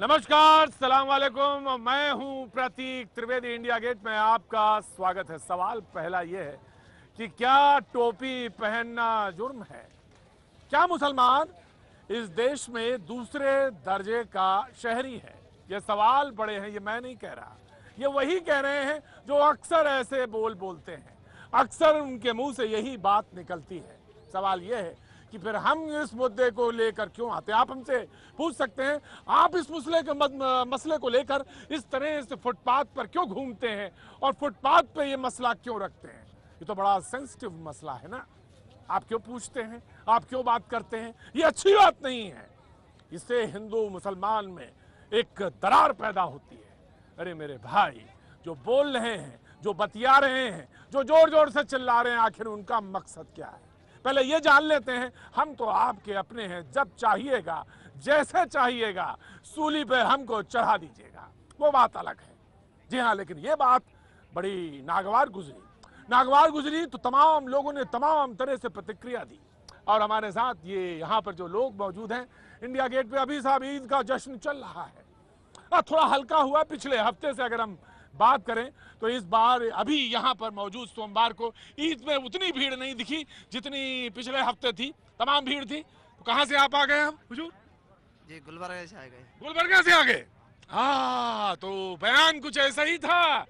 नमस्कार, सलाम वालेकुम। मैं हूं प्रतीक त्रिवेदी। इंडिया गेट में आपका स्वागत है। सवाल पहला यह है कि क्या टोपी पहनना जुर्म है? क्या मुसलमान इस देश में दूसरे दर्जे का शहरी है? ये सवाल बड़े हैं, ये मैं नहीं कह रहा, ये वही कह रहे हैं जो अक्सर ऐसे बोलते हैं। अक्सर उनके मुंह से यही बात निकलती है। सवाल यह है कि फिर हम इस मुद्दे को लेकर क्यों आते हैं? आप हमसे पूछ सकते हैं, आप इस मसले को लेकर इस तरह से फुटपाथ पर क्यों घूमते हैं और फुटपाथ पे ये मसला क्यों रखते हैं? ये तो बड़ा सेंसिटिव मसला है ना। आप क्यों पूछते हैं, आप क्यों बात करते हैं? ये अच्छी बात नहीं है। इससे हिंदू मुसलमान में एक दरार पैदा होती है। अरे मेरे भाई, जो बोल रहे हैं, जो बतिया रहे हैं, जो जोर जोर से चिल्ला रहे हैं, आखिर उनका मकसद क्या है? पहले ये जान लेते हैं। हम तो आपके अपने हैं, जब चाहिएगा, जैसे चाहिएगा, सूली पे हमको चढ़ा दीजिएगा, वो बात अलग है। जी हाँ, लेकिन ये बात बड़ी नागवार गुजरी तो तमाम लोगों ने तमाम तरह से प्रतिक्रिया दी। और हमारे साथ ये यहाँ पर जो लोग मौजूद हैं, इंडिया गेट पे अभी साहब ईद का जश्न चल रहा है। थोड़ा हल्का हुआ पिछले हफ्ते से अगर हम बात करें तो इस बार अभी यहाँ पर मौजूद सोमवार को ईद में उतनी भीड़ नहीं दिखी जितनी पिछले हफ्ते थी। तमाम भीड़ थी। तो कहाँ से आप आ गए हम हुजूर? जी गुलबर्गा से आ गए। गुलबर्गा से आ गए। हाँ, तो बयान कुछ ऐसा ही था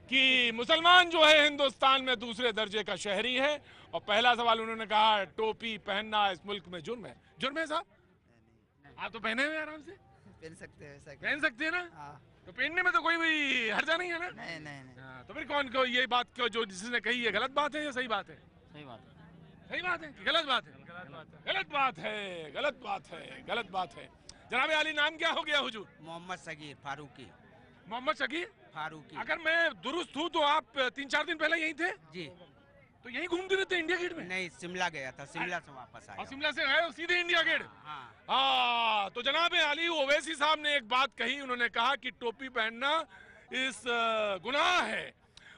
कि मुसलमान जो है हिंदुस्तान में दूसरे दर्जे का शहरी है। और पहला सवाल उन्होंने कहा टोपी पहनना इस मुल्क में जुर्म है। जुर्म है साहब? आप तो पहने हुए आराम से पहन सकते हैं, ऐसा पहन सकते हैं ना? हाँ। तो पहनने में तो कोई भी हर्जा नहीं है ना? नहीं नहीं नहीं। हाँ, तो फिर कौन को ये बात क्यों, जो जिसने कही है, गलत बात है या सही बात है? सही बात है। सही बात है कि गलत बात है? गलत बात है, गलत बात है, गलत बात है। जनाब अली, नाम क्या हो गया हुजूर? मोहम्मद सगीर फारूकी। मोहम्मद शकीर फारूकी। अगर मैं दुरुस्त हूँ तो आप 3-4 दिन पहले यहीं थे? जी। तो यहीं घूमते रहते इंडिया गेट में? नहीं, शिमला गया था, शिमला से वापस आया। और शिमला से गए सीधे इंडिया गेट? हाँ। हाँ, तो जनाब अली ओवैसी साहब ने एक बात कही। उन्होंने कहा कि टोपी पहनना इस गुनाह है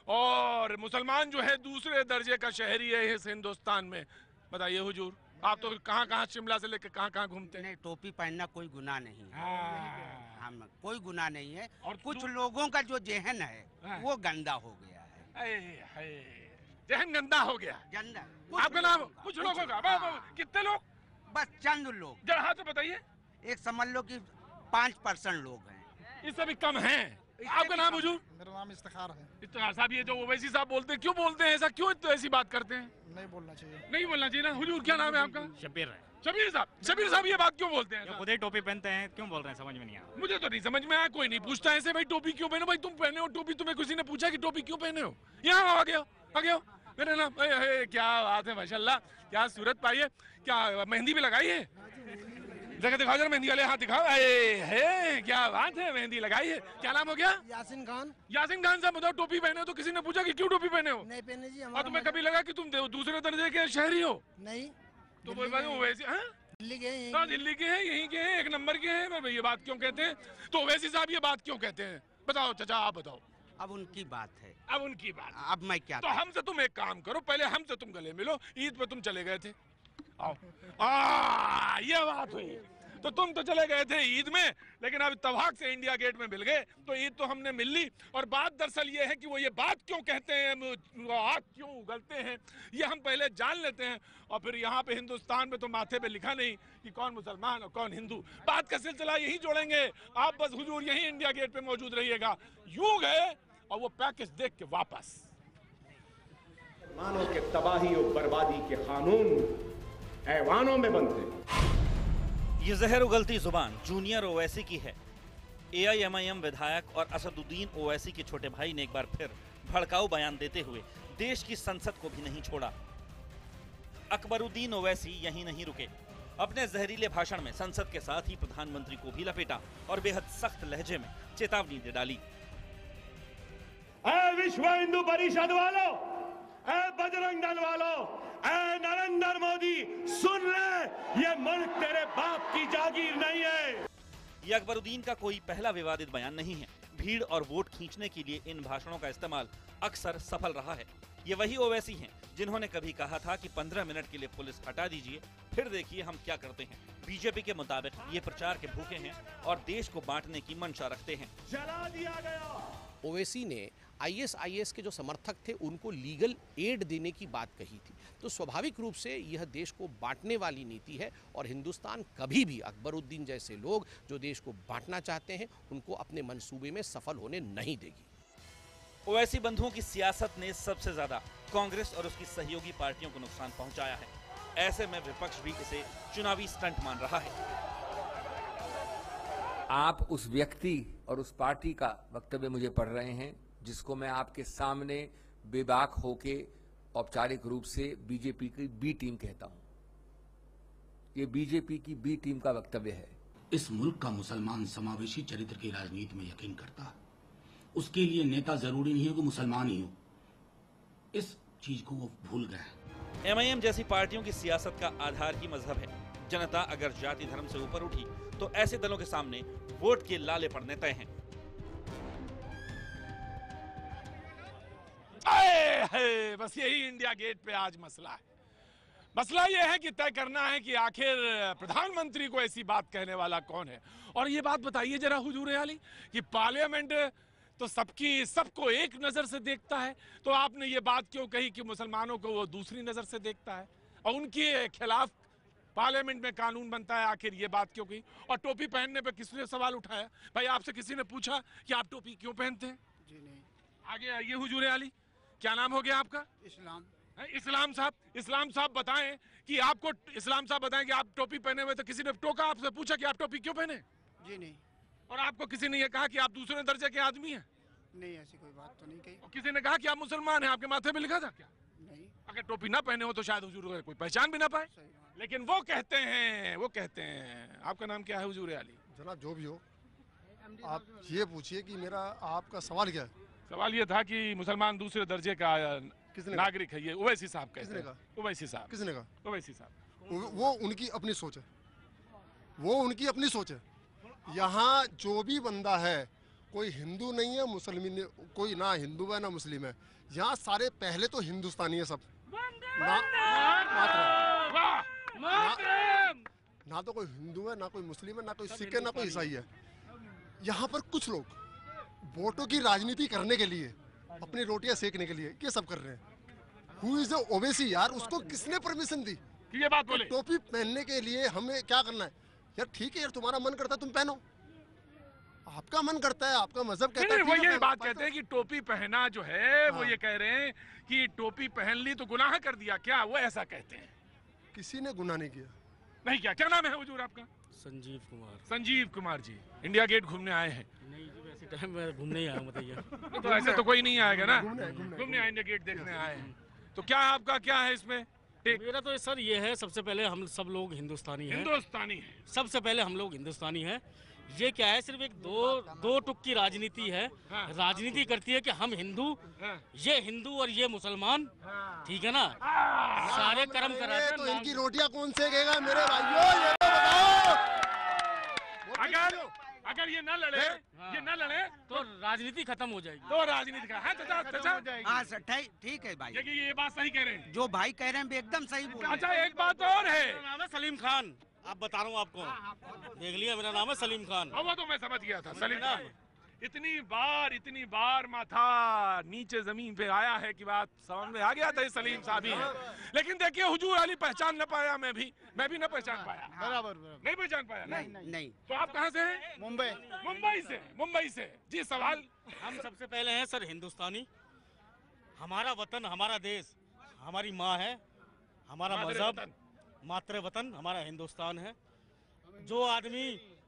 और मुसलमान जो है दूसरे दर्जे का शहरी है इस हिंदुस्तान में। बताइए हुजूर, आप तो कहाँ शिमला से लेकर कहाँ घूमते हैं? नहीं, टोपी पहनना कोई गुनाह नहीं है। हाँ। हम कोई गुनाह नहीं है। और कुछ लोगों का जो जहन हाँ। है वो गंदा हो गया है। जहन गंदा हो गया। गंदा। आपका नाम? कुछ लोगों का? कितने लोग? बस चंद लोग। जरा हाथ में बताइए। एक समझ लो कि 5% लोग हैं। इससे भी कम हैं। आपका नाम हुजूर? मेरा नाम इफ्तिखार है। इफ्तिखार साहब, ये जो ओवैसी साहब बोलते हैं, क्यों बोलते हैं ऐसा? क्यों तो ऐसी बात करते हैं? नहीं बोलना चाहिए। नहीं बोलना चाहिए ना। हुजूर क्या नाम है आपका? शब्बीर है। शबीर साहब ये बात क्यों बोलते हैं? खुद ही टोपी पहनते हैं, क्यों बोल रहे हैं समझ में नहीं आ रहा। मुझे तो नहीं समझ में आया। कोई नहीं पूछता ऐसे, भाई टोपी क्यों पहने? भाई तुम पहने हो टोपी, तुम्हें किसी ने पूछा कि टोपी क्यों पहने हो? यहाँ आ गया मेरा नाम। क्या बात है, माशाल्लाह, क्या सूरत पाई है। क्या मेहंदी भी लगाई है? जगह दिखाओ जरा, मेहंदी वाले हाथ दिखाओ। है क्या बात है, मेहंदी लगाई है। क्या नाम हो गया? यासिन खान। यासिन खान साहब, बताओ टोपी पहने हो तो किसी ने पूछा कि क्यों टोपी पहने हो? नहीं पहने जी। और तुम्हें कभी लगा कि तुम दूसरे दर्जे के शहरी हो? नहीं। तो वैसे दिल्ली गए हैं। हाँ, दिल्ली के हैं, यहीं के हैं, 1 नंबर के हैं। ये बात क्यों कहते हैं? तो ओवैसी साहब ये बात क्यों कहते हैं? बताओ चाचा, आप बताओ। अब उनकी बात है। अब उनकी बात। अब मैं क्या तो हमसे तुम एक काम करो, पहले हमसे तुम गले मिलो। ईद पे तुम चले गए थे। आओ। ये बात हुई। तो तुम तो चले गए थे ईद में, लेकिन अब इत्तेफाक से इंडिया गेट में मिल गए, तो ईद तो हमने मिल ली। और बात दरअसल ये है कि वो ये बात क्यों कहते हैं, आग क्यों उगलते हैं, ये हम पहले जान लेते हैं। और फिर यहाँ पे हिंदुस्तान में तो माथे पे लिखा नहीं कि कौन मुसलमान और कौन हिंदू। बात का सिलसिला यही जोड़ेंगे। आप बस हुजूर यही इंडिया गेट पे मौजूद रहिएगा। यूं गए और वो पैकेज देख के वापस। मुसलमानों के तबाही और बर्बादी के कानून ऐवानों में बनते। ये जहर उगलती जुबान जूनियर ओवैसी की है। AIMIM विधायक और असदुद्दीन ओवैसी के छोटे भाई ने एक बार फिर भड़काऊ बयान देते हुए देश की संसद को भी नहीं छोड़ा। अकबरुद्दीन ओवैसी यहीं नहीं रुके, अपने जहरीले भाषण में संसद के साथ ही प्रधानमंत्री को भी लपेटा और बेहद सख्त लहजे में चेतावनी दे डाली। ऐ विश्व हिंदू परिषद वालों, ऐ बजरंग दल वालों, ऐ नरेंद्र मोदी, सुन ले, ये मुल्क तेरे बाप की जागीर नहीं है। ये अकबरुद्दीन का कोई पहला विवादित बयान नहीं है। भीड़ और वोट खींचने के लिए इन भाषणों का इस्तेमाल अक्सर सफल रहा है। ये वही ओवैसी हैं जिन्होंने कभी कहा था कि 15 मिनट के लिए पुलिस हटा दीजिए, फिर देखिए हम क्या करते हैं। बीजेपी के मुताबिक ये प्रचार के भूखे हैं और देश को बांटने की मंशा रखते हैं। जला दिया गया। ओवैसी ने आईएसआईएस के जो समर्थक थे उनको लीगल एड देने की बात कही थी, तो स्वाभाविक रूप से यह देश को बांटने वाली नीति है और हिंदुस्तान कभी भी अकबरुद्दीन जैसे लोग जो देश को बांटना चाहते हैं उनको अपने मंसूबे में सफल होने नहीं देगी। ओवैसी बंधुओं की सियासत ने सबसे ज्यादा कांग्रेस और उसकी सहयोगी पार्टियों को नुकसान पहुंचाया है। ऐसे में विपक्ष भी इसे चुनावी स्टंट मान रहा है। आप उस व्यक्ति और उस पार्टी का वक्तव्य मुझे पढ़ रहे हैं जिसको मैं आपके सामने बेबाक होके औपचारिक रूप से बीजेपी की बी टीम कहता हूं। ये बीजेपी की बी टीम का वक्तव्य है। इस मुल्क का मुसलमान समावेशी चरित्र की राजनीति में यकीन करता है। उसके लिए नेता जरूरी नहीं है कि मुसलमान ही हो। इस चीज को वो भूल गए। एमआईएम जैसी पार्टियों की सियासत का आधार ही मजहब है। जनता अगर जाति धर्म से ऊपर उठी तो ऐसे दलों के सामने वोट के लाले पड़ने तय हैं। बस यही इंडिया गेट पे आज मसला है। मसला यह है कि तय करना है कि आखिर प्रधानमंत्री को ऐसी बात कहने वाला कौन है। और ये बात बताइए जरा हुजूर आली कि पार्लियामेंट तो सबको एक नजर से देखता है, तो आपने ये बात क्यों कही कि मुसलमानों को वो दूसरी नजर से देखता है और उनके खिलाफ पार्लियामेंट में कानून बनता है? आखिर ये बात क्यों कही? और टोपी पहनने पे किसने सवाल उठाया? भाई आपसे किसी ने पूछा कि आप टोपी क्यों पहनते हैं? जी नहीं। आगे आइए हुजूर आली, क्या नाम हो गया आपका? इस्लाम। इस्लाम साहब, इस्लाम साहब बताएं कि आपको, इस्लाम साहब बताएं कि आप टोपी पहने हुए, तो किसी ने टोका आपसे पूछा कि आप टोपी क्यों पहने? जी नहीं। और आपको किसी ने ये कहा कि आप दूसरे दर्जे के आदमी हैं? नहीं, ऐसी कोई बात तो नहीं कही। और किसी ने कहा कि आप मुसलमान हैं, आपके माथे पे लिखा था क्या? नहीं। अगर टोपी ना पहने हो तो शायद हुजूर को कोई पहचान भी ना पाए। सही बात। लेकिन वो कहते हैं, आपका नाम क्या है हुजूर आली? जनाब जो भी हो, आप ये पूछिए कि मेरा आपका सवाल क्या है? सवाल ये था कि मुसलमान दूसरे दर्जे का किसने नागरिक है, ये ओवैसी साहब कहते किसने हैं। कहा? ओवैसी साहब। किसने कहा? ओवैसी साहब। वो उनकी अपनी सोच है, वो उनकी अपनी सोच है। यहाँ जो भी बंदा है, कोई हिंदू नहीं है, मुसलमान, कोई ना हिंदू है ना मुस्लिम है। यहाँ सारे पहले तो हिंदुस्तानी है सब। ना तो कोई हिंदू है, ना कोई मुस्लिम है, ना कोई सिख है, ना कोई ईसाई है। यहाँ पर कुछ लोग वोटों की राजनीति करने के लिए, अपनी रोटियां सेकने के लिए ये सब कर रहे हैं। हु इज ओवैसी यार, उसको किसने परमिशन दी कि ये बात बोले? टोपी पहनने के लिए हमें क्या करना है यार? ठीक है यार, तुम्हारा मन करता है तुम पहनो, आपका मन करता है, आपका मजहब कहता है। वो ये बात कहते हैं कि टोपी पहना जो है, वो ये कह रहे हैं कि टोपी पहन ली तो गुनाह कर दिया क्या? वो ऐसा कहते हैं। किसी ने गुनाह नहीं किया। नहीं क्या? क्या नाम है हुजूर आपका? संजीव कुमार। संजीव कुमार जी, इंडिया गेट घूमने आए हैं? नहीं जी, वैसे टाइम में घूमने ही आया हूं, बताइए। तो ऐसे तो कोई नहीं आएगा ना, घूमने आए, इंडिया गेट देखने आए हैं। तो क्या आपका क्या है इसमें? मेरा तो सर ये है, सबसे पहले हम सब लोग हिंदुस्तानी हैं। हिंदुस्तानी है, सबसे पहले हम लोग हिंदुस्तानी हैं। ये क्या है, सिर्फ एक दो टुक की राजनीति है। हाँ। राजनीति करती है कि हम हिंदू, हाँ। ये हिंदू और ये मुसलमान, हाँ। ठीक है ना? सारे कर्म कराते हैं। तो इनकी रोटियां कौन सेकेगा मेरे भाइयों, ये तो बताओ। अगर ये न लड़े, ये न लड़े तो राजनीति खत्म हो जाएगी। तो राजनीति का है चाचा। हाँ सर, ठीक है भाई, ये बात सही कह रहे हैं। जो भाई कह रहे हैं भी एकदम सही बोल रहे हैं। अच्छा एक बात और है, मेरा नाम है सलीम खान, आप बता रहा हूँ आपको, देख लिया, मेरा नाम है सलीम खान। वो तो मैं समझ गया था सलीम खान। इतनी बार माथा नीचे जमीन पे आया है कि बात समझ में आ गया था, ये सलीम साहब ही है। लेकिन देखिए हुजूर अली पहचान न पाया, मैं भी न पहचान पाया। बराबर। नहीं पहचान पाया? नहीं। तो आप कहाँ से हैं? मुंबई से। जी सवाल। हम सबसे पहले हैं सर हिंदुस्तानी। हमारा वतन, हमारा देश, हमारी माँ है, हमारा मजहब, मातृ वतन हमारा हिंदुस्तान है। जो आदमी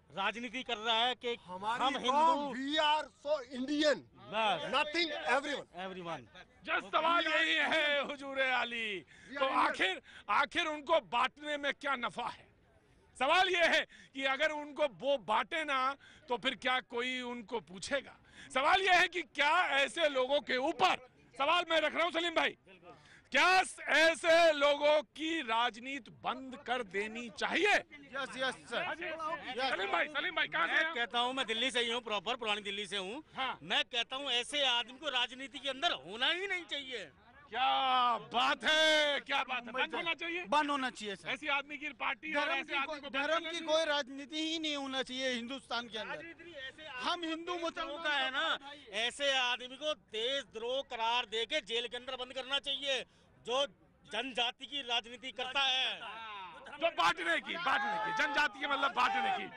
राजनीति कर रहा है कि हम Hindu, we are so Indian, nothing everyone. Just सवाल यही है हुजूर आली, तो आखिर उनको बांटने में क्या नफा है? सवाल ये है कि अगर उनको वो बांटे ना तो फिर क्या कोई उनको पूछेगा? सवाल ये है कि क्या ऐसे लोगों के ऊपर, सवाल मैं रख रहा हूं सलीम भाई, क्या ऐसे लोगों की राजनीति बंद कर देनी चाहिए? Yes sir. सलीम भाई कहाँ से मैं हैं? कहता हूँ, मैं दिल्ली से ही हूँ, प्रॉपर पुरानी दिल्ली से हूँ। हाँ। मैं कहता हूँ ऐसे आदमी को राजनीति के अंदर होना ही नहीं चाहिए। क्या बात है, क्या बात है, बंद होना चाहिए, बंद होना चाहिए सर। ऐसी आदमी की पार्टी और ऐसे आदमी को बंद धर्म करना की चाहिए? कोई राजनीति ही नहीं होना चाहिए हिंदुस्तान के अंदर। हम हिंदू मुसलमान का है ना, ऐसे आदमी को देशद्रोह करार देके जेल के अंदर बंद करना चाहिए, जो जनजाति की राजनीति करता है, जो बांटने की जनजाति के मतलब बांटने की।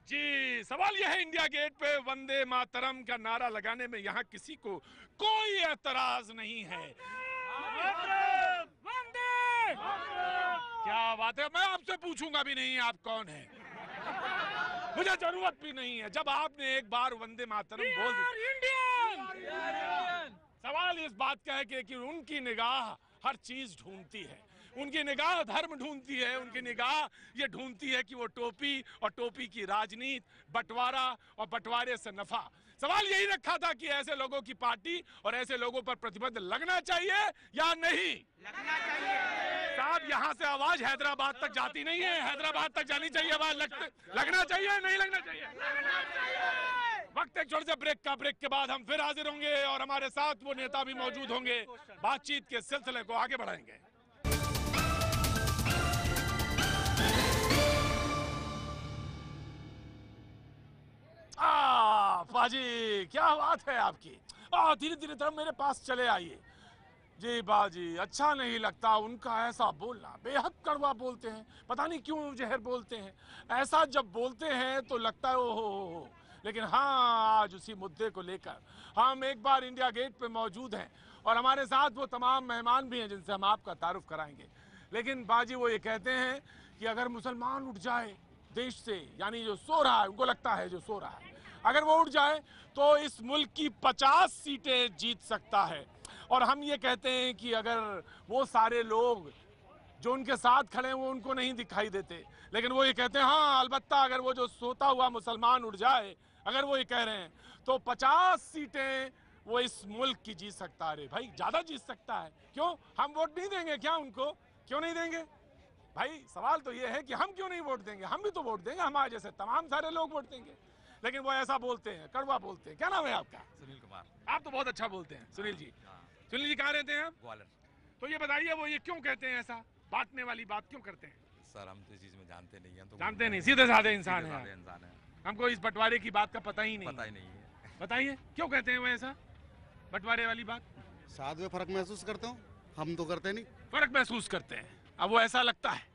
जी, सवाल यह है, इंडिया गेट पे वंदे मातरम का नारा लगाने में यहाँ किसी को कोई एतराज नहीं है। वंदे! क्या बात है, मैं आपसे पूछूंगा भी नहीं आप कौन है, मुझे जरूरत भी नहीं है। जब आपने एक बार वंदे मातरम बोल दी, सवाल इस बात का है कि उनकी निगाह हर चीज ढूंढती है, उनकी निगाह धर्म ढूंढती है, उनकी निगाह ये ढूंढती है कि वो टोपी और टोपी की राजनीति, बंटवारा और बंटवारे से नफा। सवाल यही रखा था कि ऐसे लोगों की पार्टी और ऐसे लोगों पर प्रतिबंध लगना चाहिए या नहीं लगना चाहिए। साहब, यहाँ से आवाज हैदराबाद तक जाती नहीं है, हैदराबाद तक जानी चाहिए आवाज, लगना चाहिए नहीं लगना चाहिए। वक्त एक छोटे से ब्रेक का, ब्रेक के बाद हम फिर हाजिर होंगे और हमारे साथ वो नेता भी मौजूद होंगे, बातचीत के सिलसिले को आगे बढ़ाएंगे। बाजी, क्या बात है आपकी, धीरे धीरे तरफ मेरे पास चले आइए। जी बाजी, अच्छा नहीं लगता उनका ऐसा बोलना, बेहद कड़वा बोलते हैं, पता नहीं क्यों जहर बोलते हैं, ऐसा जब बोलते हैं तो लगता है ओहो। लेकिन हाँ, आज उसी मुद्दे को लेकर हम एक बार इंडिया गेट पे मौजूद हैं और हमारे साथ वो तमाम मेहमान भी हैं जिनसे हम आपका तारुफ कराएंगे। लेकिन बाजी वो ये कहते हैं कि अगर मुसलमान उठ जाए देश से, यानी जो सो रहा है, उनको लगता है जो सो रहा है, अगर वो उठ जाए तो इस मुल्क की 50 सीटें जीत सकता है। और हम ये कहते हैं कि अगर वो सारे लोग जो उनके साथ खड़े हैं वो उनको नहीं दिखाई देते, लेकिन वो ये कहते हैं हाँ अलबत्ता अगर वो जो सोता हुआ मुसलमान उठ जाए, अगर वो ये कह रहे हैं तो 50 सीटें वो इस मुल्क की जीत सकता है। भाई ज्यादा जीत सकता है, क्यों हम वोट नहीं देंगे क्या उनको, क्यों नहीं देंगे भाई? सवाल तो ये है कि हम क्यों नहीं वोट देंगे, हम भी तो वोट देंगे, हमारे जैसे तमाम सारे लोग वोट देंगे। लेकिन वो ऐसा बोलते हैं, कड़वा बोलते हैं। क्या नाम है आपका? सुनील कुमार। आप तो बहुत अच्छा बोलते हैं सुनील जी। सुनील जी कहाँ रहते हैं आप? ग्वालियर। तो ये बताइए वो ये क्यों कहते हैं, ऐसा बांटने वाली बात क्यों करते हैं? सर हम तो इस चीज में जानते नहीं हैं, तो जानते नहीं, सीधे साधे इंसान है, हमको इस बंटवारे की बात का पता ही नहीं है। बताइए क्यों कहते हैं वो ऐसा बंटवारे वाली बात? साथ में फर्क महसूस करते हो, हम तो करते नहीं। फर्क महसूस करते हैं, अब वो ऐसा लगता है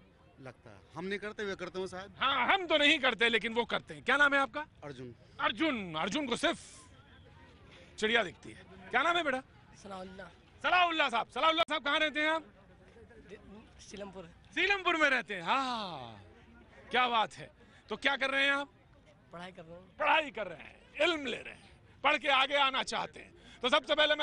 हम नहीं करते, वे करते हो शायद। हाँ, हम तो नहीं करते लेकिन वो करते हैं। क्या नाम है आपका? अर्जुन। अर्जुन को सिर्फ चिड़िया दिखती है। क्या नाम है बेटा? सलाउल्लाह साहब कहाँ रहते हैं आप? सीलमपुर में रहते हैं। हाँ, क्या बात है। तो क्या कर रहे हैं आप? पढ़ाई कर रहे हैं, इल्म ले रहे हैं, पढ़ के आगे आना चाहते हैं। तो सबसे पहले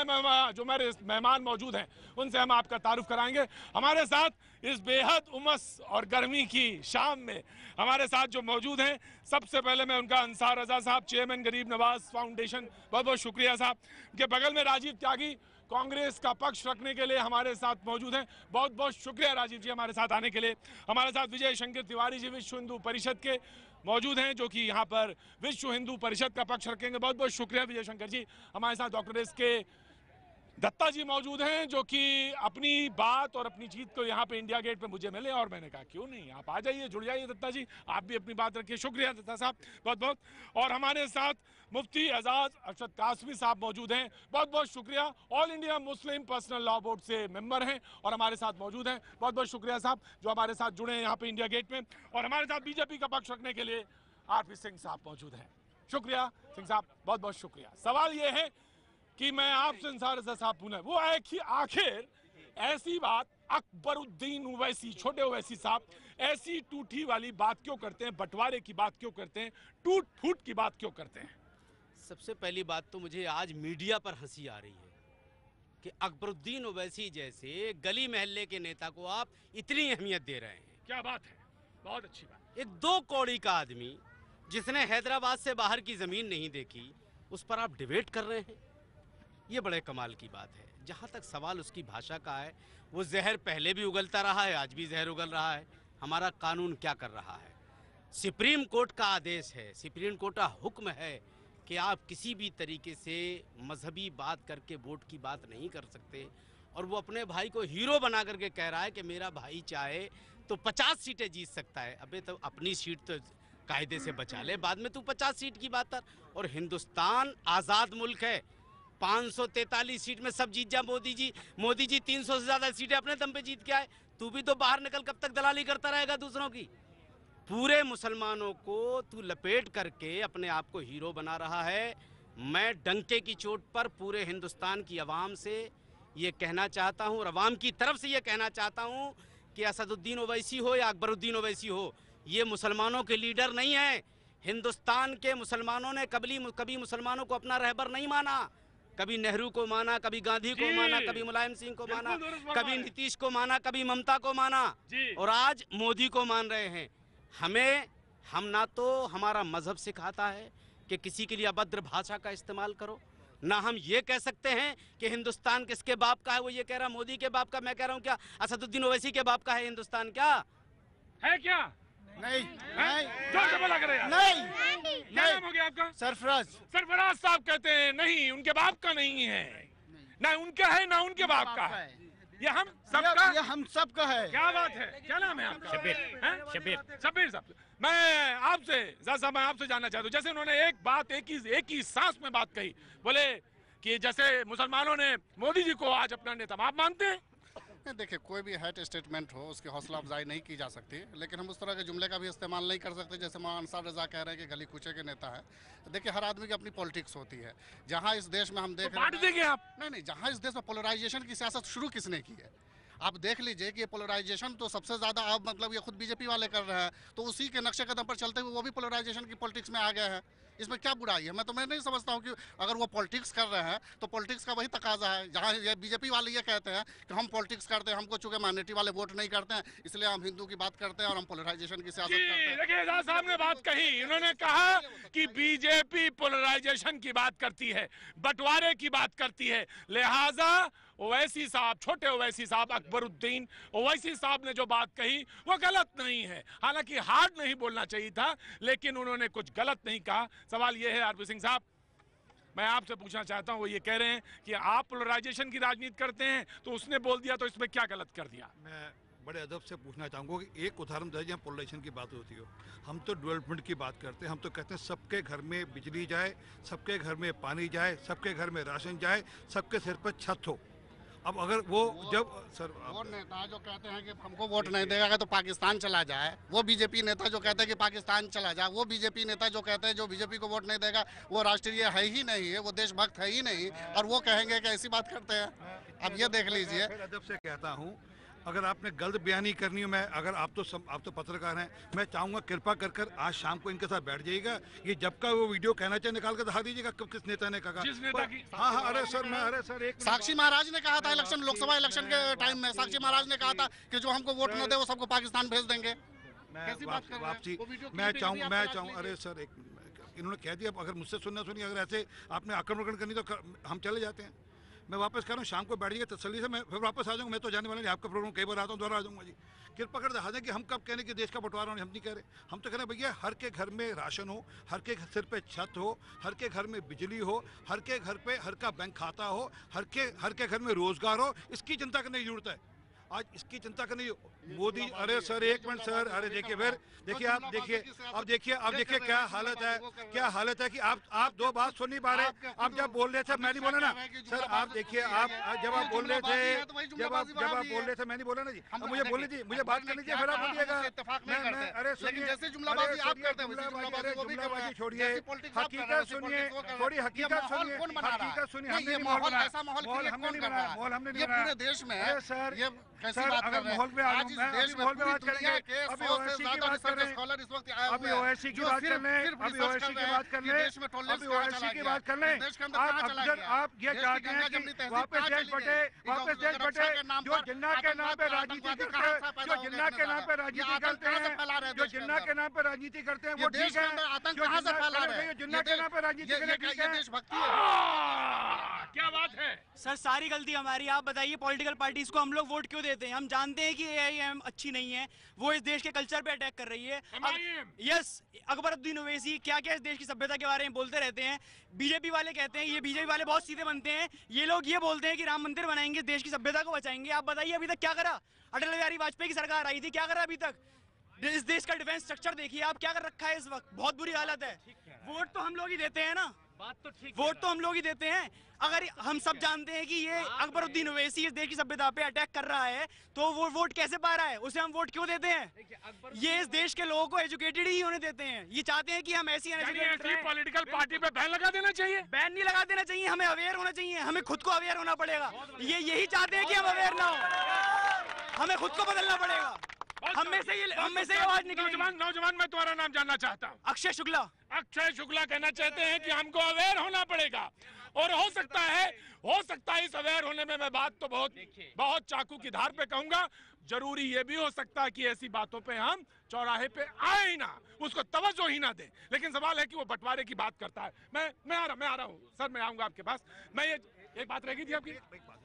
जो मेरे मेहमान मौजूद हैं उनसे हम आपका तारुफ कराएंगे। हमारे साथ इस बेहद उमस और गर्मी की शाम में हमारे साथ जो मौजूद हैं, सबसे पहले मैं उनका अंसार रजा साहब, चेयरमैन गरीब नवाज फाउंडेशन, बहुत बहुत शुक्रिया साहब। उनके बगल में राजीव त्यागी, कांग्रेस का पक्ष रखने के लिए हमारे साथ मौजूद हैं, बहुत बहुत शुक्रिया राजीव जी हमारे साथ आने के लिए। हमारे साथ विजय शंकर तिवारी जी विश्व हिंदू परिषद के मौजूद हैं, जो कि यहाँ पर विश्व हिंदू परिषद का पक्ष रखेंगे, बहुत बहुत शुक्रिया विजय शंकर जी। हमारे साथ डॉक्टर एस.के. दत्ता जी मौजूद हैं, जो कि अपनी बात और अपनी जीत को यहाँ पे इंडिया गेट पे मुझे मिले और मैंने कहा क्यों नहीं, आप आ जाइए, जुड़ जाइए दत्ता जी, आप भी अपनी बात रखिए। शुक्रिया दत्ता साहब, बहुत बहुत। और हमारे साथ मुफ्ती एजाज अरशद कासमी साहब मौजूद हैं, बहुत बहुत शुक्रिया। All India Muslim personal law board से मेंबर हैं और हमारे साथ मौजूद हैं, बहुत बहुत शुक्रिया साहब जो हमारे साथ जुड़े हैं यहाँ पे इंडिया गेट में। और हमारे साथ बीजेपी का पक्ष रखने के लिए आर.पी. सिंह साहब मौजूद हैं, शुक्रिया सिंह साहब, बहुत बहुत शुक्रिया। सवाल ये है कि मैं आपसे अंसार साहब पूछना, वो है कि आखिर ऐसी बात अकबरुद्दीन ओवैसी, छोटे ओवैसी साहब ऐसी टूटी वाली बात क्यों करते हैं, बंटवारे की बात क्यों करते हैं, टूट फूट की बात क्यों करते हैं? सबसे पहली बात तो मुझे आज मीडिया पर हंसी आ रही है कि अकबरुद्दीन ओवैसी जैसे गली महल्ले के नेता को आप इतनी अहमियत दे रहे हैं। क्या बात है, बहुत अच्छी बात। एक 2 कौड़ी का आदमी जिसने हैदराबाद से बाहर की जमीन नहीं देखी, उस पर आप डिबेट कर रहे हैं, ये बड़े कमाल की बात है। जहाँ तक सवाल उसकी भाषा का है, वो जहर पहले भी उगलता रहा है, आज भी जहर उगल रहा है। हमारा कानून क्या कर रहा है? सुप्रीम कोर्ट का आदेश है, सुप्रीम कोर्ट का हुक्म है कि आप किसी भी तरीके से मजहबी बात करके वोट की बात नहीं कर सकते। और वो अपने भाई को हीरो बना करके कह रहा है कि मेरा भाई चाहे तो 50 सीटें जीत सकता है। अबे तो अपनी सीट तो कायदे से बचा ले, बाद में तू 50 सीट की बात कर। और हिंदुस्तान आज़ाद मुल्क है, 543 सीट में सब जीत जा मोदी जी 300 से ज़्यादा सीटें अपने दम पे जीत के आए। तू भी तो बाहर निकल, कब तक दलाली करता रहेगा दूसरों की? पूरे मुसलमानों को तू लपेट करके अपने आप को हीरो बना रहा है। मैं डंके की चोट पर पूरे हिंदुस्तान की आवाम से ये कहना चाहता हूँ और अवाम की तरफ से ये कहना चाहता हूँ कि असदुद्दीन ओवैसी हो या अकबरुद्दीन ओवैसी हो, ये मुसलमानों के लीडर नहीं है। हिंदुस्तान के मुसलमानों ने कभी मुसलमानों को अपना रहबर नहीं माना। कभी नेहरू को माना, कभी गांधी को माना, कभी मुलायम सिंह को माना, कभी नीतीश को माना, कभी ममता को माना और आज मोदी को मान रहे हैं। हम ना तो हमारा मजहब सिखाता है कि किसी के लिए अभद्र भाषा का इस्तेमाल करो, ना हम ये कह सकते हैं कि हिंदुस्तान किसके बाप का है। वो ये कह रहा मोदी के बाप का, मैं कह रहा हूँ क्या असदुद्दीन ओवैसी के बाप का है हिंदुस्तान? क्या है? क्या नहीं, जोर से बोला करें। नहीं, क्या नाम हो गया आपका? सरफराज साहब कहते हैं नहीं, उनके बाप का नहीं है, ना उनका है ना उनके बाप का है, ये हम सबका, ये हम सबका है। क्या बात है? क्या नाम है आपका? शब्बीर साहब। मैं आपसे मैं आपसे जानना चाहता हूँ, जैसे उन्होंने एक बात एक ही सांस में बात कही, बोले कि जैसे मुसलमानों ने मोदी जी को आज अपना नेता, आप मानते हैं? देखिए, कोई भी हैट स्टेटमेंट हो उसकी हौसला अफजाई नहीं की जा सकती, लेकिन हम उस तरह के जुमले का भी इस्तेमाल नहीं कर सकते जैसे मौलाना अंसार रजा कह रहे हैं कि गली कूचे के नेता है। देखिए, हर आदमी की अपनी पॉलिटिक्स होती है। जहां इस देश में हम देख रहे हैं, देंगे आप नहीं, जहां इस देश में पोलराइजेशन की सियासत शुरू किसने की है? आप देख लीजिए कि ये पोलराइजेशन तो सबसे ज़्यादा अब मतलब ये खुद बीजेपी वाले कर रहे हैं, तो उसी के नक्शे कदम पर चलते हुए वो भी पोलराइजेशन की पॉलिटिक्स में आ गए हैं। इसमें क्या बुराई है? मैं नहीं समझता हूँ कि अगर वो पॉलिटिक्स कर रहे हैं तो पॉलिटिक्स का वही तकाजा है। जहाँ ये बीजेपी वाले ये कहते हैं कि हम पॉलिटिक्स करते हैं, हमको चूंकि माइनॉरिटी वाले वोट नहीं करते हैं इसलिए हम हिंदू की बात करते हैं और हम पोलराइजेशन की सियासत करते हैं। देखिए, एजाज साहब ने बात कही, उन्होंने कहा कि बीजेपी पोलराइजेशन की बात करती है, बंटवारे की बात करती है, लिहाजा ओवैसी साहब, छोटे ओवैसी साहब, अकबरुद्दीन ओवैसी साहब ने जो बात कही वो गलत नहीं है। हालांकि हार्ड नहीं बोलना चाहिए था, लेकिन उन्होंने कुछ गलत नहीं कहा। सवाल ये है आरपी सिंह साहब, मैं आपसे पूछना चाहता हूं, वो ये कह रहे हैं कि आप पोलराइजेशन की राजनीति करते हैं, तो उसने बोल दिया तो इसमें क्या गलत कर दिया? मैं बड़े अदब से पूछना चाहूँगा कि एक उदाहरण दे जहाँ पोलराइजेशन की बात होती हो। हम तो डेवलपमेंट की बात करते हैं, हम तो कहते हैं सबके घर में बिजली जाए, सबके घर में पानी जाए, सबके घर में राशन जाए, सबके सिर पर छत हो। अब अगर वो नेता जो कहते हैं कि हमको वोट नहीं देगा तो पाकिस्तान चला जाए, वो बीजेपी नेता जो कहते हैं कि पाकिस्तान चला जाए, वो बीजेपी नेता जो कहते हैं जो बीजेपी को वोट नहीं देगा वो राष्ट्रीय है ही नहीं है, वो देशभक्त है ही नहीं, और वो कहेंगे कि ऐसी बात करते हैं। अब ये देख लीजिए, अदब से कहता हूँ, अगर आपने गलत बयानी करनी हो, मैं अगर आप तो पत्रकार हैं, मैं चाहूँगा कृपा कर आज शाम को इनके साथ बैठ जाइएगा। ये जब का वो वीडियो कहना चाहिए निकाल कर दिखा दीजिएगा किस नेता ने कहा। जिस नेता की? हाँ, अरे सर एक साक्षी महाराज ने कहा था इलेक्शन, लोकसभा इलेक्शन के टाइम में साक्षी महाराज ने कहा था कि जो हमको वोट न दे वो सबको पाकिस्तान भेज देंगे। वापसी मैं चाहूँ अरे सर इन्होंने कह दिया, अगर मुझसे सुनना सुनिए, अगर ऐसे आपने आक्रमण करनी तो हम चले जाते हैं। मैं वापस कह रहा हूँ, शाम को बैठ जाइए तसल्ली से, मैं फिर वापस आ जाऊँगा। मैं तो जाने वाला नहीं, आपका प्रोग्राम कई बार आता हूँ, दोबारा आ जाऊँगा जी। कृपा कर दिखा दें कि हम कब कहने कि देश का बंटवारा हम नहीं कह रहे, हम तो कह रहे हैं भैया हर के घर में राशन हो, हर के सिर पे छत हो, हर के घर में बिजली हो, हर के घर पे हर का बैंक खाता हो, हर के घर में रोजगार हो। इसकी चिंता करने की जरूरत है आज, इसकी चिंता करने मोदी। अरे सर एक मिनट सर, अरे देखिए अब देखिए क्या हालत है कि आप दो बात सुन नहीं पा रहे। आप जब बोल रहे थे मैं नहीं बोला ना सर, आप देखिए आप जब आप बोल रहे थे मैं नहीं बोला ना जी, अब मुझे बोलने दीजिए, मुझे बात करनी चाहिए, फिर आप बोलिएगा। अरे सुनिए, जुमलाबाजी छोड़िए, हकीकत सुनिए, थोड़ी हकीकत सुनिए। माहौल ऐसा माहौल हमने नहीं बनाया, पूरे देश में सर कैसी बात कर रहे हैं? आज इस देश में पूरी दुनिया के 100 से ज्यादा रिसर्च स्कॉलर इस वक्त आए हुए हैं जो सिर्फ रिसर्च कर रहे हैं कि देश में टॉलरेंस कहाँ चला गया, देश के अंदर कहाँ चला गया। आप ये चाहते हैं कि वापस देश बटे, जो जिन्ना के नाम पे राजनीति करते हैं, जो जिन्ना के नाम पे राजनीति करते हैं, वो ठीक है। आतंक कहाँ से फैला रहे हैं? जिन्ना के नाम पे राजनीति करते हैं, देशभक्ति है। क्या बात है? सर सारी गलती हमारी। आप बताइए पॉलिटिकल पार्टीज को हम लोग वोट क्यों देते हैं? हम जानते हैं कि AIM अच्छी नहीं है, वो इस देश के कल्चर पे अटैक कर रही है। यस, अकबरुद्दीन ओवैसी क्या क्या इस देश की सभ्यता के बारे में बोलते रहते हैं। बीजेपी वाले कहते हैं, ये बीजेपी वाले बहुत सीधे बनते हैं, ये लोग ये बोलते हैं कि राम मंदिर बनाएंगे, देश की सभ्यता को बचाएंगे। आप बताइए अभी तक क्या करा? अटल बिहारी वाजपेयी की सरकार आई थी, क्या करा अभी तक? इस देश का डिफेंस स्ट्रक्चर देखिए आप, क्या कर रखा है इस वक्त, बहुत बुरी हालत है। वोट तो हम लोग ही देते हैं ना, बात तो ठीक, वोट तो हम लोग ही देते हैं। अगर हम सब जानते हैं कि ये अकबरुद्दीन ओवैसी इस देश की सभ्यता पे अटैक कर रहा है, तो वो वोट कैसे पा रहा है? उसे हम वोट क्यों देते हैं? ये इस देश के लोगों को एजुकेटेड ही होने देते हैं। ये चाहते हैं कि हम ऐसी पॉलिटिकल पार्टी पे बैन लगा देना चाहिए। बैन नहीं लगा देना चाहिए, हमें अवेयर होना चाहिए, हमें खुद को अवेयर होना पड़ेगा। ये यही चाहते हैं कि हम अवेयर ना हो, हमें खुद को बदलना पड़ेगा। हम में से आवाज निकली। नौजवान मैं तुम्हारा नाम जानना चाहता हूँ। अक्षय शुक्ला। अक्षय शुक्ला कहना चाहते हैं कि हमको अवेयर होना पड़ेगा, और हो सकता है इस अवेयर होने में मैं बात तो बहुत चाकू की धार पे कहूंगा, जरूरी ये भी हो सकता है कि ऐसी बातों पे हम चौराहे पे आए ही ना, उसको तवज्जो ही ना दें। लेकिन सवाल है कि वो बंटवारे की बात करता है। मैं आ रहा हूँ सर, मैं आऊंगा आपके पास। मैं ये एक बात रह गई थी आपकी।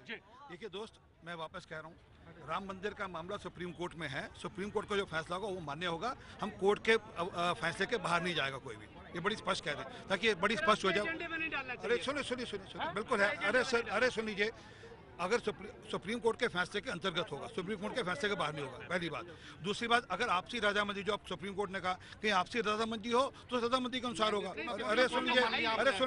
देखिए दोस्त, मैं वापस कह रहा हूँ, राम मंदिर का मामला सुप्रीम कोर्ट में है। सुप्रीम कोर्ट का जो फैसला होगा वो मान्य होगा। हम कोर्ट के फैसले के बाहर नहीं जाएगा कोई भी, ये बड़ी स्पष्ट कहते हैं, ताकि ये बड़ी स्पष्ट हो जाए। अरे सुनिए, बिल्कुल है। अरे सुन लीजिए, अगर सुप्रीम कोर्ट के फैसले के अंतर्गत होगा, सुप्रीम कोर्ट के फैसले के बाहर नहीं होगा, पहली बात। दूसरी बात, अगर आपसी रजामंदी, जो सुप्रीम कोर्ट ने कहा कि आपसी रजामंदी हो तो रजामंदी के अनुसार होगा। अरे सुन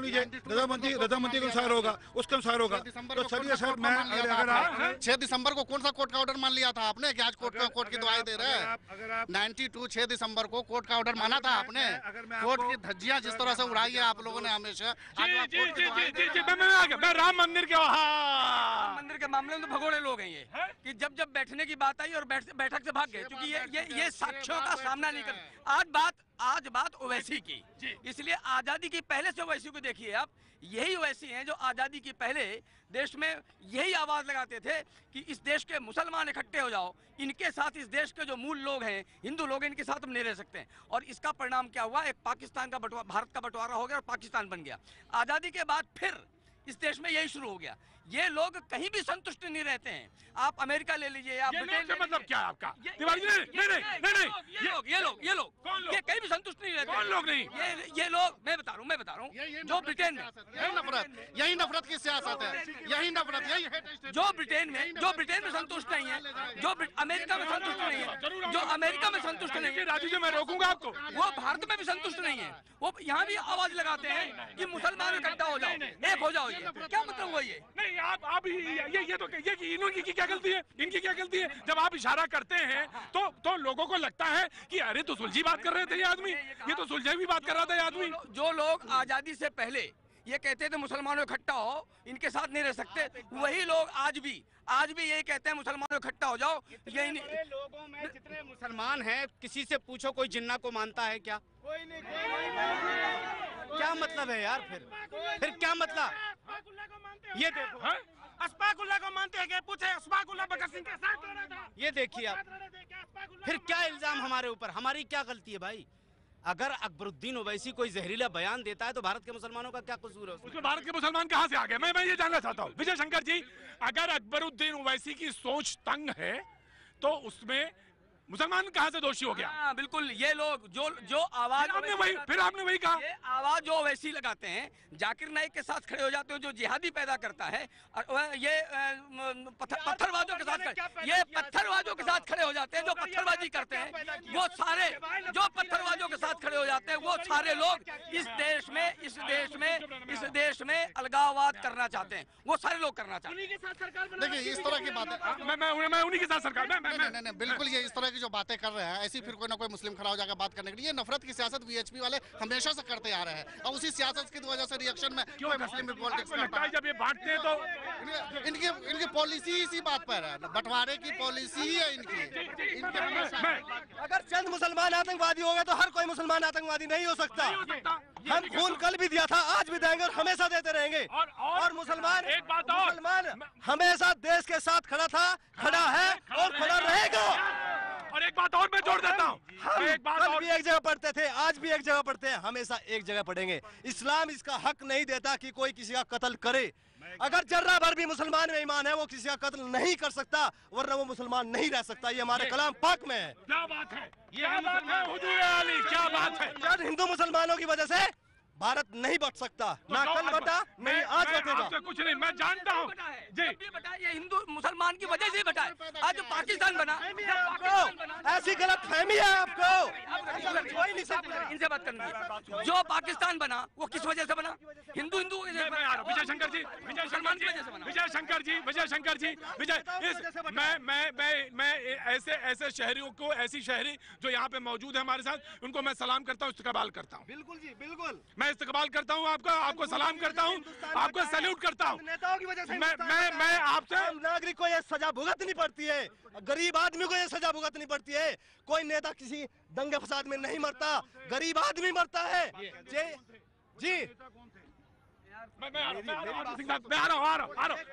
लीजिए, रजामंदी के अनुसार होगा, उसके अनुसार होगा। तो चलिए सर, मैं अगर आप 6 दिसंबर को कौन सा कोर्ट का ऑर्डर मान लिया था आपने कि आज कोर्ट की दुआएं दे रहे हैं? 92 6 दिसंबर को कोर्ट का ऑर्डर माना था आपने। कोर्ट की धज्जियां जिस तरह से उड़ाई है आप लोगों ने हमेशा। मैं राम मंदिर के मंदिर के मामले में तो भगोड़े लोग हैं ये, कि जब बैठने की बात आई और बैठक से भाग गए, क्योंकि ये साक्ष्यों का सामना नहीं कर। आज बात ओवैसी की, इसलिए आजादी की पहले से ओवैसी को देखिए आप। यही ओवैसी हैं जो आजादी की पहले देश में यही आवाज लगाते थे कि इस देश के मुसलमान इकट्ठे हो जाओ, इनके साथ इस देश के जो मूल लोग हैं, हिंदू लोग, इनके साथ हम नहीं रह सकते हैं। और इसका परिणाम क्या हुआ? एक पाकिस्तान का भारत का बंटवारा हो गया और पाकिस्तान बन गया। आजादी के बाद फिर इस देश में यही शुरू हो गया। ये लोग कहीं भी संतुष्ट नहीं रहते हैं। आप अमेरिका ले लीजिए, आप ब्रिटेन, मतलब क्या है आपका? ये लोग ये कहीं भी संतुष्ट नहीं रहते। कौन लोग नहीं? ये लोग, मैं बता रहा हूँ, जो ब्रिटेन में यही नफरत की सियासत है, यही नफरत, जो ब्रिटेन में संतुष्ट नहीं है, जो अमेरिका में संतुष्ट नहीं है, जो अमेरिका में संतुष्ट नहीं है, राजू जी मैं रोकूंगा आपको, वो भारत में भी संतुष्ट नहीं है। वो यहाँ भी आवाज लगाते हैं कि मुसलमान इकट्ठा हो जाओ, एक हो जाओ। ये क्या मतलब हुआ? ये नहीं, आप ये तो इनकी क्या गलती है? इनकी क्या गलती है? जब आप इशारा करते हैं तो लोगों को लगता है कि अरे तो सुलझी बात कर रहे थे ये आदमी, ये तो सुलझी हुई बात कर रहा था ये आदमी। जो लोग आजादी से पहले ये कहते थे मुसलमानों इकट्ठा हो, इनके साथ नहीं रह सकते, वही लोग आज भी यही कहते हैं मुसलमानों इकट्ठा हो जाओ। यही नहीं, लोगों में जितने मुसलमान हैं, किसी से पूछो कोई जिन्ना को मानता है क्या? कोई नहीं। क्या मतलब है यार? फिर क्या मतलब? ये देखो, अस्फाकुल्लाह को मानते हैं? पूछे अस्फाकुल्लाह भगत सिंह के साथ लड़ा था। ये देखिए आप, फिर क्या इल्जाम हमारे ऊपर? हमारी क्या गलती है भाई? अगर अकबरुद्दीन ओवैसी कोई जहरीला बयान देता है तो भारत के मुसलमानों का क्या कसूर है? उसमें भारत के मुसलमान कहाँ से आ गए? मैं ये जानना चाहता हूँ विजय शंकर जी। अगर अकबरुद्दीन ओवैसी की सोच तंग है तो उसमें मुसलमान कहाँ से दोषी हो गया? बिल्कुल, ये लोग जो आवाज आपने वही कहा, ये आवाज जो वैसी लगाते हैं, जाकिर नाइक के साथ खड़े हो जाते हो, जो जिहादी पैदा करता है, ये पत्थरबाजों के साथ पत्थरबाजों के साथ खड़े हो जाते हैं, जो पत्थरबाजी करते हैं, वो सारे जो पत्थरबाजों के साथ खड़े हो जाते हैं, वो सारे लोग इस देश में अलगाववाद करना चाहते हैं। वो सारे लोग करना चाहते हैं। देखिए इस तरह की बातें, मैं उन्हीं के साथ सरकार, नहीं, बिल्कुल ये इस तरह जो बातें कर रहे हैं, ऐसी फिर कोई ना कोई मुस्लिम खड़ा हो जाकर बात करने के लिए। नफरत की सियासत वीएचपी वाले हमेशा से करते आ रहे हैं, और उसी सियासत की वजह से रिएक्शन में कोई मुस्लिम पॉलिटिक्स करता है। जब ये बांटते हैं तो इनकी पॉलिसी इसी बात पर है, बंटवारे की पॉलिसी ही है इनकी। अगर चंद मुसलमान आतंकवादी हो गए तो हर कोई मुसलमान आतंकवादी नहीं हो सकता। हम खून कल भी दिया था, आज भी देंगे और हमेशा देते रहेंगे। और मुसलमान हमेशा देश के साथ खड़ा है और खड़ा रहेगा। और एक बात और मैं जोड़ देता हूँ, कल भी एक जगह पढ़ते थे, आज भी एक जगह पढ़ते हैं, हमेशा एक जगह पढ़ेंगे। इस्लाम इसका हक नहीं देता कि कोई किसी का कत्ल करे। अगर जर्रा भर भी मुसलमान में ईमान है वो किसी का कत्ल नहीं कर सकता, वरना वो मुसलमान नहीं रह सकता। ये हमारे कलाम पाक में है। क्या बात है, ये मुसलमान हुजूर अली, क्या बात है। जब हिंदू मुसलमानों की वजह से भारत नहीं बच सकता, ना कल बटा नहीं आज बटेगा। कुछ नहीं, मैं जानता हूँ जी, ये हिंदू मुसलमान की वजह से ही बटा है। आज जो पाकिस्तान बना, ऐसी गलत फहमी है आपको, कोई नहीं सकता इनसे बात करनी। जो पाकिस्तान बना वो किस वजह से बना? हिंदू हिंदू विजय शंकर जी, विजय शंकर जी, विजय शंकर जी, विजय शंकर जी, विजय, मैं ऐसे शहरियों को, ऐसी शहरी जो यहाँ पे मौजूद है हमारे साथ, उनको मैं सलाम करता हूँ, इस्तकबाल करता हूँ। बिल्कुल जी, बिल्कुल मैं इस्तकबाल करता हूँ आपका, आपको सलाम करता हूँ, आपको सैल्यूट करता हूँ। नेताओं की वजह से मैं आपसे, नागरिक को ये सजा भुगतनी पड़ती है, गरीब आदमी को ये सजा भुगतनी पड़ती है। कोई नेता किसी दंगे फसाद में नहीं मरता, गरीब आदमी मरता है। जी मैं आ रहा हूँ,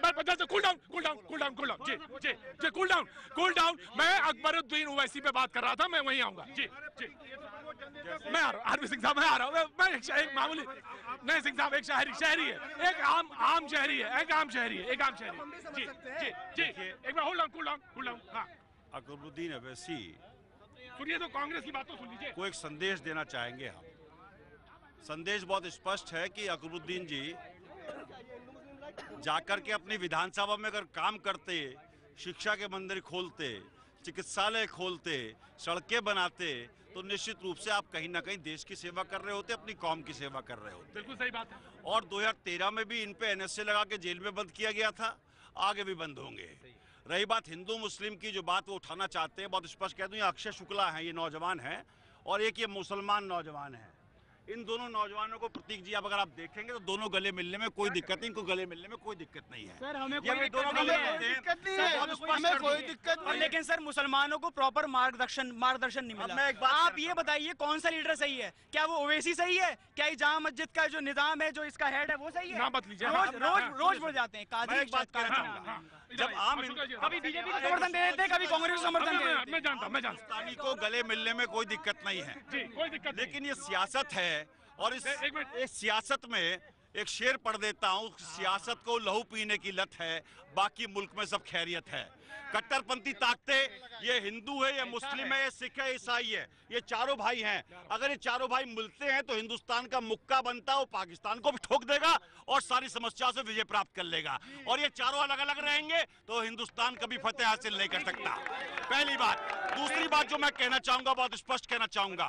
मैं कूल डाउन, जी, कूल डाउन। मैं अकबरुद्दीन ओवैसी पे बात कर रहा था, मैं वहीं आऊंगा। जी, मैं आ रहा हूँ, आरपी सिंह साहब, मैं आ रहा हूँ। मैं एक मामूली नहीं, सिंह साहब एक शहरी है, एक आम शहरी है, एक आम शहरी। जी, एक बार होल्ड डाउन। हाँ, अकबरुद्दीन ओवैसी सुनिए तो कांग्रेस की बात तो सुन लीजिए। को एक संदेश देना चाहेंगे हम। संदेश बहुत स्पष्ट है कि अकबरुद्दीन जी जाकर के अपनी विधानसभा में अगर काम करते, शिक्षा के मंदिर खोलते, चिकित्सालय खोलते, सड़कें बनाते, तो निश्चित रूप से आप कहीं ना कहीं देश की सेवा कर रहे होते, अपनी कौम की सेवा कर रहे होते। बिल्कुल सही बात है। और 2013 में भी इन पे एनएसए लगा के जेल में बंद किया गया था, आगे भी बंद होंगे। रही बात हिंदू मुस्लिम की, जो बात वो उठाना चाहते हैं, बहुत स्पष्ट कह दूं, ये अक्षय शुक्ला है, ये नौजवान है, और एक ये मुसलमान नौजवान है। इन दोनों नौजवानों को प्रतीक जी, अब अगर आप देखेंगे तो दोनों गले मिलने में कोई दिक्कत नहीं, इनको गले मिलने में कोई दिक्कत नहीं है। सर हमें कोई दिक्कत नहीं, लेकिन सर मुसलमानों को प्रॉपर मार्गदर्शन नहीं मिला। आप ये बताइए कौन सा लीडर सही है? क्या वो ओवैसी सही है? क्या ये जामा मस्जिद का जो निजाम है, जो इसका हेड है, वो सही है? रोज बोल जाते हैं जब आम कभी बीजेपी को समर्थन दे देते, कभी कांग्रेस को समर्थन दे देते। मैं जानता को गले मिलने में कोई दिक्कत नहीं है, कोई दिक्कत, लेकिन ये सियासत है, और इस सियासत में एक शेर पढ़ देता हूँ, सियासत को लहू पीने की लत है, बाकी मुल्क में सब खैरियत है। कट्टरपंथी ताकते, ये हिंदू है, ये मुस्लिम है, ये सिख है, ईसाई है, ये चारों भाई हैं। अगर ये चारों भाई मिलते हैं तो हिंदुस्तान का मुक्का बनता है, वो पाकिस्तान को भी ठोक देगा और सारी समस्याओं से विजय प्राप्त कर लेगा। और ये चारों अलग अलग रहेंगे तो हिंदुस्तान कभी फतेह हासिल नहीं कर सकता। पहली बात। दूसरी बात जो मैं कहना चाहूंगा, बहुत स्पष्ट कहना चाहूंगा,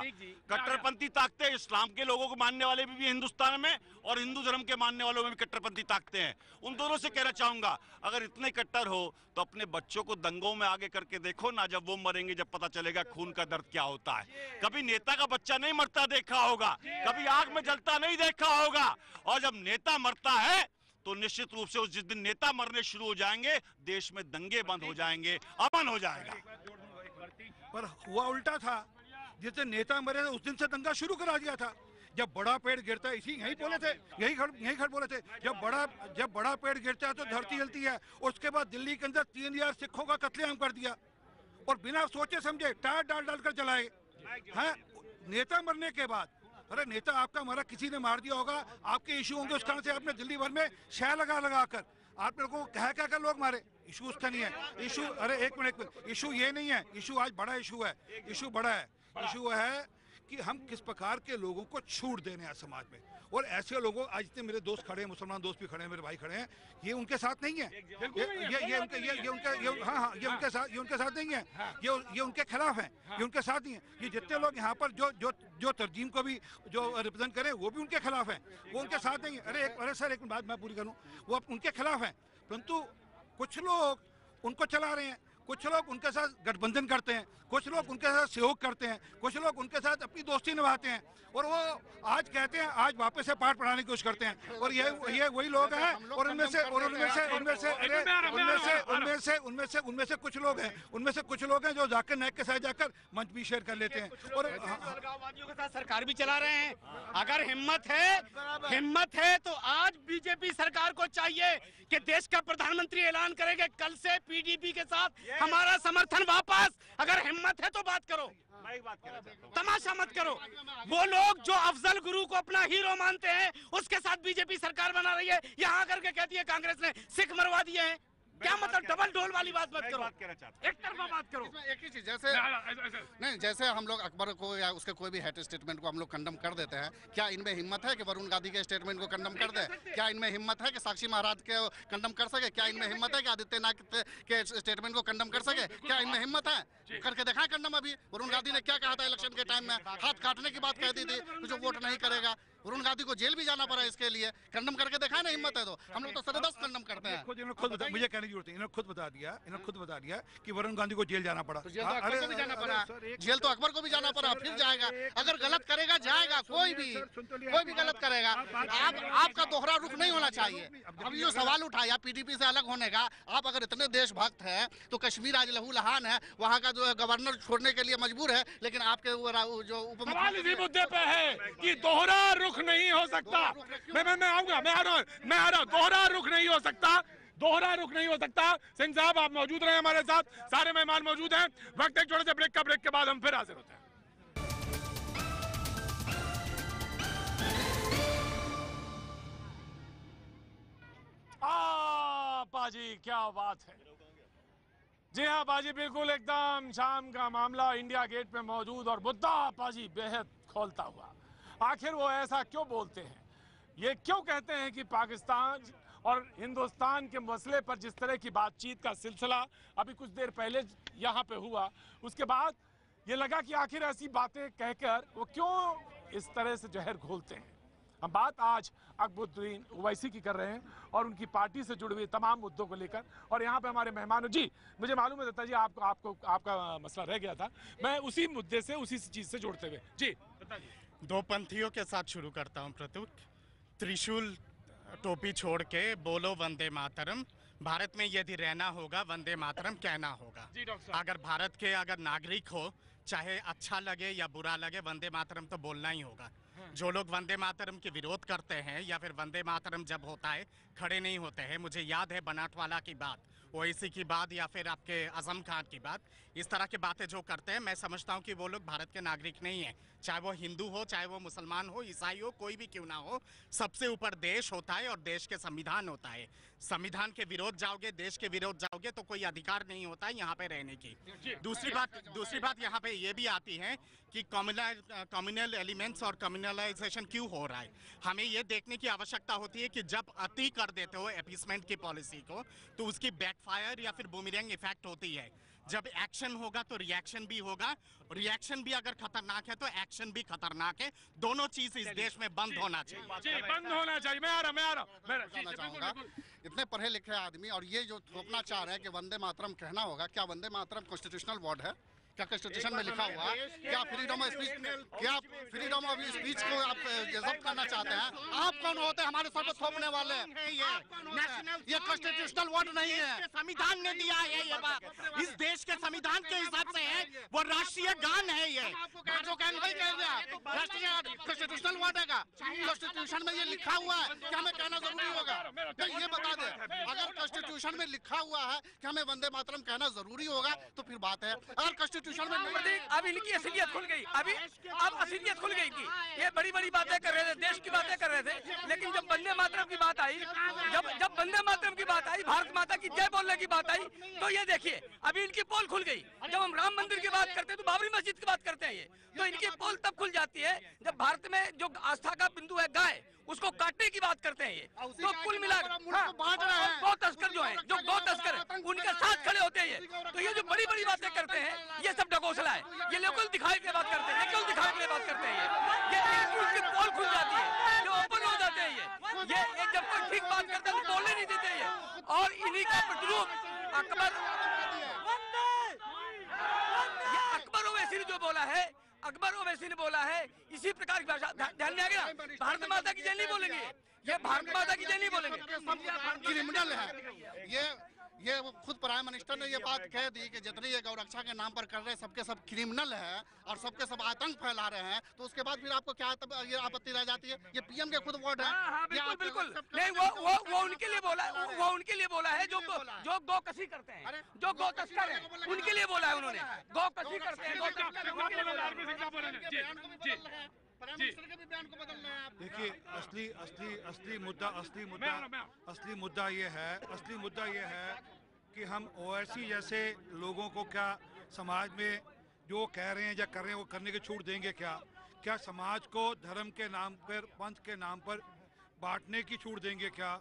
कट्टरपंथी ताकते इस्लाम के लोगों को मानने वाले भी हिंदुस्तान में, और हिंदू धर्म के मानने वालों में भी कट्टरपंथी ताकते हैं। उन दोनों से कहना चाहूंगा, अगर इतने कट्टर हो तो अपने बच्चों को दंगों में आगे करके देखो ना, जब वो मरेंगे जब पता चलेगा खून का दर्द क्या होता है। कभी नेता का बच्चा नहीं मरता देखा होगा, कभी आग में जलता नहीं देखा होगा, और जब नेता मरता है तो निश्चित रूप से उस जिस दिन नेता मरने शुरू हो जाएंगे, देश में दंगे बंद हो जाएंगे, अमन हो जाएगा। पर हुआ उल्टा था, जिस दिन नेता मरे उस दिन से दंगा शुरू करा दिया था। जब बड़ा पेड़ गिरता है, इसी यही बोले थे, यही खड़ बोले थे, जब बड़ा पेड़ गिरता है तो धरती हिलती है। उसके बाद दिल्ली के अंदर 3000 सिखों का कत्लेआम कर दिया, और बिना सोचे समझे टायर डाल कर चलाए हैं। नेता मरने के बाद, अरे नेता आपका मरा, किसी ने मार दिया होगा, आपके इशू होंगे, उस कारण से आपने दिल्ली भर में शह लगा कर आप लोगों को कह कर लोग मारे। इशू उसका नहीं है। इशू, अरे एक मिनट, इशू ये नहीं है। इशू आज बड़ा इशू है, इशू बड़ा है। इशू है कि हम किस प्रकार के लोगों को छूट देने हैं समाज में, और ऐसे लोगों, आज इतने मेरे दोस्त खड़े हैं, मुसलमान दोस्त भी खड़े हैं, मेरे भाई खड़े हैं, ये उनके साथ नहीं है, ये उनके साथ नहीं है, ये उनके खिलाफ है, ये उनके साथ नहीं है। ये जितने लोग यहाँ पर जो तरजीम को भी जो रिप्रेजेंट करें, वो भी उनके खिलाफ है, वो उनके साथ नहीं है। अरे सर एक बात मैं पूरी करूँ, वो उनके खिलाफ है, परंतु कुछ लोग उनको चला रहे हैं, कुछ लोग उनके साथ गठबंधन करते हैं, कुछ लोग उनके साथ सहयोग करते हैं, कुछ लोग उनके साथ अपनी दोस्ती निभाते हैं, और वो आज कहते हैं, आज वापस से पाठ पढ़ाने की कोशिश करते हैं। और ये वही लोग हैं, और उनमें से कुछ लोग हैं जो जाकर नायक के साथ जाकर मंच भी शेयर कर लेते हैं, और अलगाववादियों के साथ सरकार भी चला रहे हैं। अगर हिम्मत है तो आज बीजेपी सरकार को चाहिए कि देश का प्रधानमंत्री ऐलान करेंगे, कल से पीडीपी के साथ हमारा समर्थन वापस। अगर अगर हिम्मत है तो बात करो, मैं एक बात कहना चाहता हूं। तमाशा मत करो। वो लोग जो अफजल गुरु को अपना हीरो मानते हैं, उसके साथ बीजेपी सरकार बना रही है, यहाँ आकर के कहती है कांग्रेस ने सिख मरवा दिए हैं। क्या मतलब डबल ढोल वाली बात मत करो, एक तरफा बात करो। एक ही चीज जैसे नहीं, जैसे हम लोग अकबर को या उसके कोई भी हेट स्टेटमेंट को हम लोग कंडम कर देते हैं, क्या इनमें हिम्मत है कि वरुण गांधी के स्टेटमेंट को कंडम कर दे? क्या इनमें हिम्मत है कि साक्षी महाराज के कंडम कर सके? क्या इनमें हिम्मत है कि आदित्यनाथ के स्टेटमेंट को कंडम कर सके? क्या इनमें हिम्मत है? करके दिखाएं कंडम। अभी वरुण गांधी ने क्या कहा था इलेक्शन के टाइम में? हाथ काटने की बात कह दी थी, जो वोट नहीं करेगा। वरुण गांधी को जेल भी जाना पड़ा इसके लिए। कंडम करके दिखाए ना, हिम्मत है तो। हम लोग तो सदस्य कंडम करते हैं। मुझे कहने की जरूरत है, इन्होंने खुद बता दिया कि वरुण गांधी को जेल जाना पड़ा। तो जेल तो अकबर को भी जाना पड़ा, जेल तो अकबर को भी जाना पड़ा, फिर जाएगा। अगर गलत करेगा जाएगा, कोई भी गलत करेगा। आपका दोहरा रुख नहीं होना चाहिए। अब ये सवाल उठाया पीडीपी से अलग होने का, आप अगर इतने देशभक्त हैं तो कश्मीर आज लहू लहान है, वहाँ का जो है गवर्नर छोड़ने के लिए मजबूर है, लेकिन आपके जो सवाल इसी मुद्दे पे है कि दोहरा रुख नहीं हो सकता। मैं आऊंगा, मैं आ रहा हूं। दोहरा रुख नहीं हो सकता, दोहरा रुख नहीं हो सकता। सिंह साहब आप मौजूद रहे हमारे साथ, सारे मेहमान मौजूद हैं। वक्त एक छोटे से ब्रेक के बाद हम फिर हाजिर होते हैं। पाजी क्या बात है। जी हाँ पाजी, बिल्कुल एकदम शाम का मामला इंडिया गेट पे मौजूद और मुद्दा पाजी बेहद खोलता हुआ। आखिर वो ऐसा क्यों बोलते हैं, ये क्यों कहते हैं कि पाकिस्तान और हिंदुस्तान के मसले पर जिस तरह की बातचीत का सिलसिला अभी कुछ देर पहले यहाँ पे हुआ, उसके बाद ये लगा कि आखिर ऐसी बातें कहकर वो क्यों इस तरह से जहर घोलते हैं। हम बात आज अकबरुद्दीन ओवैसी की कर रहे हैं और उनकी पार्टी से जुड़े हुए तमाम मुद्दों को लेकर। और यहाँ पे हमारे मेहमान जी, मुझे मालूम है दत्ता जी आपका मसला रह गया था, मैं उसी मुद्दे से उसी चीज से जोड़ते हुए जी बताइए। दो पंथियों के साथ शुरू करता हूं प्रतुक। त्रिशूल टोपी छोड़ के बोलो वंदे मातरम। भारत में यदि रहना होगा वंदे मातरम कहना होगा। अगर भारत के नागरिक हो, चाहे अच्छा लगे या बुरा लगे, वंदे मातरम तो बोलना ही होगा। जो लोग वंदे मातरम के विरोध करते हैं या फिर वंदे मातरम जब होता है खड़े नहीं होते हैं, मुझे याद है बनाटवाला की बात, ओवैसी की बात या फिर आपके आजम खान की बात, इस तरह की बातें जो करते हैं, मैं समझता हूं कि वो लोग भारत के नागरिक नहीं है। चाहे वो हिंदू हो, चाहे वो मुसलमान हो, ईसाई हो, कोई भी क्यों ना हो, सबसे ऊपर देश होता है और देश के संविधान होता है। संविधान के विरोध जाओगे, देश के विरोध जाओगे तो कोई अधिकार नहीं होता है यहाँ पे रहने की। दूसरी बात यहाँ पे ये भी आती है कि कम्युनल एलिमेंट्स और कम्युनलाइजेशन क्यों हो रहा है। हमें ये देखने की आवश्यकता होती है कि जब अति कर देते हो एपीसमेंट की पॉलिसी को, तो उसकी बैकफायर या फिर बूमरैंग इफेक्ट होती है। जब एक्शन होगा तो रिएक्शन भी होगा, रिएक्शन भी अगर खतरनाक है तो एक्शन भी खतरनाक है। दोनों चीज इस देश में बंद होना चाहिए। बंद होना चाहिए। मैं आ रहा हूँ। इतने पढ़े लिखे आदमी और ये जो थोपना चाह रहे हैं कि वंदे मातरम कहना होगा, क्या वंदे मातरम कॉन्स्टिट्यूशनल वर्ड है? क्या कॉन्स्टिट्यूशन में लिखा हुआ? क्या फ्रीडम ऑफ स्पीच को आप जब्त करना चाहते हैं? आप कौन होते हैं हमारे सर पर थोपने वाले? ये कॉन्स्टिट्यूशनल वर्ड नहीं है, संविधान ने दिया है ये बात, इस देश के संविधान के हिसाब से है, वो राष्ट्रीय गान है। ये जो कहना वही कह दिया, राष्ट्रीय कॉन्स्टिट्यूशनल वर्ड है। कॉन्स्टिट्यूशन में ये लिखा हुआ है कि हमें कहना जरूरी होगा? ये बता दे, अगर कॉन्स्टिट्यूशन में लिखा हुआ है कि हमें वंदे मातरम कहना जरूरी होगा तो फिर बात है। अगर अब इनकी असलियत खुल गई, अब असलियत खुल गई कि ये बड़ी बड़ी बातें कर रहे थे, देश की बातें कर रहे थे, लेकिन जब वंदे मातरम की बात आई, जब वंदे मातरम की बात आई, भारत माता की जय बोलने की बात आई, तो ये देखिए अभी इनकी पोल खुल गई। जब हम राम मंदिर की बात करते हैं तो बाबरी मस्जिद की बात करते हैं, ये तो इनकी पोल तब खुल जाती है जब भारत में जो आस्था का बिंदु है गाय, उसको काटने की बात करते हैं। ये तो कुल मिलाकर गौ तस्कर जो है, जो गौ तस्कर है, उनके साथ खड़े होते हैं। ये तो ये जो बड़ी बड़ी बातें करते हैं, ये सब ढकोसला है। ये लोकल दिखाई के बात करते हैं, केवल दिखाई के बात करते हैं। ये उनकी पोल खुल जाती है, जो ओपन हो जाते हैं। ये जब कोई ठीक बात करते हैं तो बोलने नहीं देते ये। और इन्हीं का प्रतिरूप अकबर ओवैसी ने जो बोला है, अकबर ओवैसी ने बोला है, इसी प्रकार की भाषा ध्यान में आ गया। भारत माता की जय नहीं बोलेंगे, ये भारत माता की जय नहीं बोलेंगे। क्रिमिनल है ये खुद प्राइम मिनिस्टर ने ये बात कह दी कि जितने ये गौरक्षा के नाम पर कर रहे हैं सबके सब क्रिमिनल है और सबके सब आतंक फैला रहे हैं, तो उसके बाद फिर आपको क्या ये आपत्ति रह जाती है? ये पीएम के खुद वर्ड है। बिल्कुल बिल्कुल नहीं, वो उनके लिए बोला है, वो उनके लिए बोला है जो गौ कसी करते हैं, जो गौ तस्कर है, उनके लिए बोला है उन्होंने। गौ कसी करते हैं, देखिए असली मुद्दा ये है कि हम ओवैसी जैसे लोगों को क्या समाज में जो कह रहे हैं या कर रहे हैं वो करने की छूट देंगे? क्या समाज को धर्म के नाम पर, पंथ के नाम पर बांटने की छूट देंगे क्या?